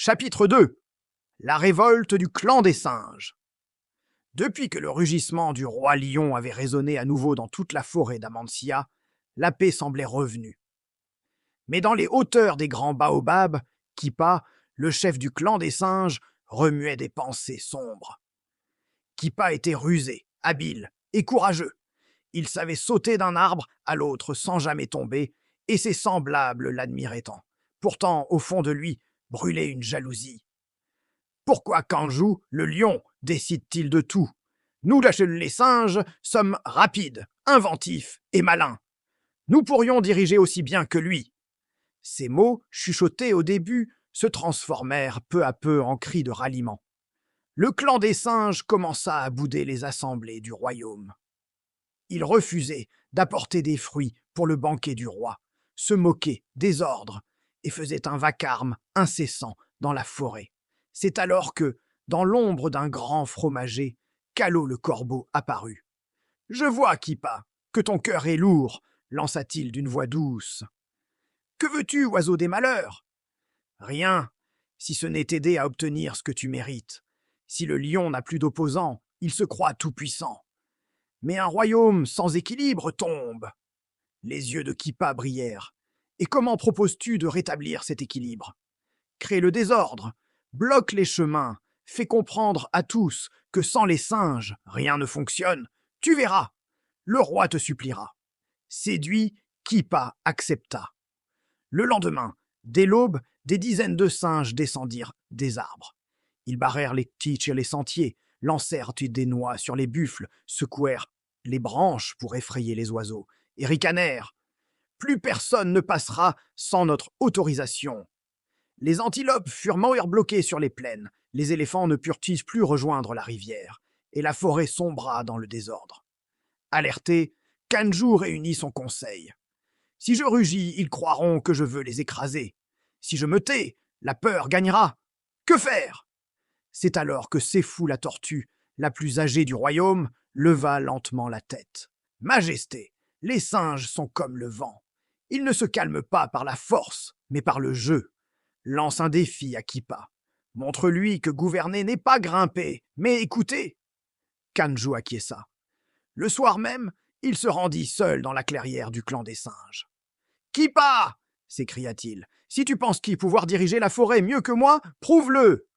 Chapitre 2. La révolte du clan des singes. Depuis que le rugissement du roi lion avait résonné à nouveau dans toute la forêt d'Amantia, la paix semblait revenue. Mais dans les hauteurs des grands baobabs, Kippa, le chef du clan des singes, remuait des pensées sombres. Kippa était rusé, habile et courageux. Il savait sauter d'un arbre à l'autre sans jamais tomber, et ses semblables l'admiraient tant. Pourtant, au fond de lui, brûlait une jalousie. Pourquoi Kanjou, le lion, décide-t-il de tout? Nous, les singes, sommes rapides, inventifs et malins. Nous pourrions diriger aussi bien que lui. Ces mots, chuchotés au début, se transformèrent peu à peu en cris de ralliement. Le clan des singes commença à bouder les assemblées du royaume. Il refusait d'apporter des fruits pour le banquet du roi, se moquait des ordres et faisait un vacarme incessant dans la forêt. C'est alors que, dans l'ombre d'un grand fromager, Calo le corbeau apparut. « Je vois, Kippa, que ton cœur est lourd, lança-t-il d'une voix douce. « Que veux-tu, oiseau des malheurs ?»« Rien, si ce n'est t'aider à obtenir ce que tu mérites. Si le lion n'a plus d'opposants, il se croit tout-puissant. Mais un royaume sans équilibre tombe. » Les yeux de Kippa brillèrent. « Et comment proposes-tu de rétablir cet équilibre ? Crée le désordre, bloque les chemins, fais comprendre à tous que sans les singes, rien ne fonctionne. Tu verras, le roi te suppliera. » Séduit, Kippa accepta. Le lendemain, dès l'aube, des dizaines de singes descendirent des arbres. Ils barrèrent les tiges et les sentiers, lancèrent des noix sur les buffles, secouèrent les branches pour effrayer les oiseaux, et ricanèrent. « Plus personne ne passera sans notre autorisation. » Les antilopes furent bloquées sur les plaines, les éléphants ne purent-ils plus rejoindre la rivière, et la forêt sombra dans le désordre. Alerté, Kanjou réunit son conseil. « Si je rugis, ils croiront que je veux les écraser. Si je me tais, la peur gagnera. Que faire ?» C'est alors que Séfou la tortue, la plus âgée du royaume, leva lentement la tête. « Majesté, les singes sont comme le vent. Ils ne se calment pas par la force, mais par le jeu. Lance un défi à Kippa. Montre-lui que gouverner n'est pas grimper, mais écouter. » Kanjou acquiesça. Le soir même, il se rendit seul dans la clairière du clan des singes. « Kippa !» s'écria-t-il. « Si tu penses pouvoir diriger la forêt mieux que moi, prouve-le !»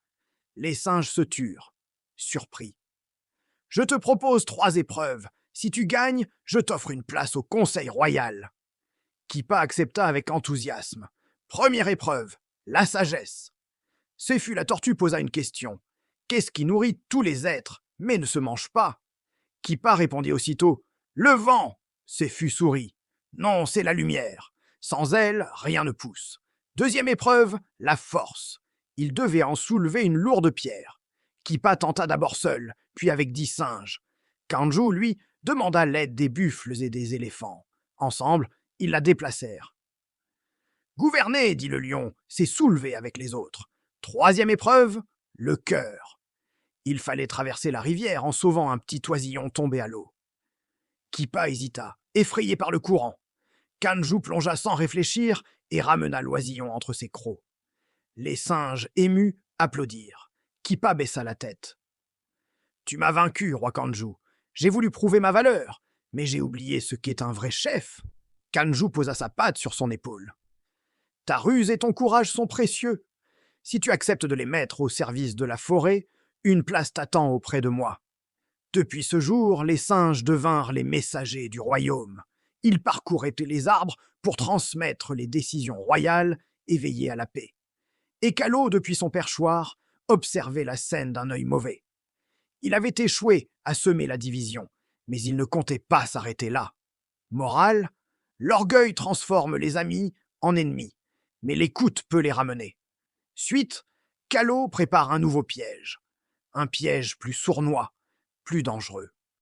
Les singes se turent, surpris. « Je te propose 3 épreuves. Si tu gagnes, je t'offre une place au conseil royal. » Kippa accepta avec enthousiasme. Première épreuve, la sagesse. Séfou la tortue posa une question. Qu'est-ce qui nourrit tous les êtres, mais ne se mange pas? Kippa répondit aussitôt. Le vent. Séfou sourit. Non, c'est la lumière. Sans elle, rien ne pousse. Deuxième épreuve, la force. Il devait en soulever une lourde pierre. Kippa tenta d'abord seul, puis avec 10 singes. Kanjou, lui, demanda l'aide des buffles et des éléphants. Ensemble, ils la déplacèrent. Gouverner, dit le lion, c'est soulever avec les autres. Troisième épreuve, le cœur. Il fallait traverser la rivière en sauvant un petit oisillon tombé à l'eau. Kippa hésita, effrayé par le courant. Kanjou plongea sans réfléchir et ramena l'oisillon entre ses crocs. Les singes, émus, applaudirent. Kippa baissa la tête. « Tu m'as vaincu, roi Kanjou. J'ai voulu prouver ma valeur, mais j'ai oublié ce qu'est un vrai chef. » Kanjou posa sa patte sur son épaule. « Ta ruse et ton courage sont précieux. Si tu acceptes de les mettre au service de la forêt, une place t'attend auprès de moi. » Depuis ce jour, les singes devinrent les messagers du royaume. Ils parcouraient les arbres pour transmettre les décisions royales et veiller à la paix. Et Calo, depuis son perchoir, observait la scène d'un œil mauvais. Il avait échoué à semer la division, mais il ne comptait pas s'arrêter là. Morale, l'orgueil transforme les amis en ennemis, mais l'écoute peut les ramener. Suite, Calo prépare un nouveau piège. Un piège plus sournois, plus dangereux.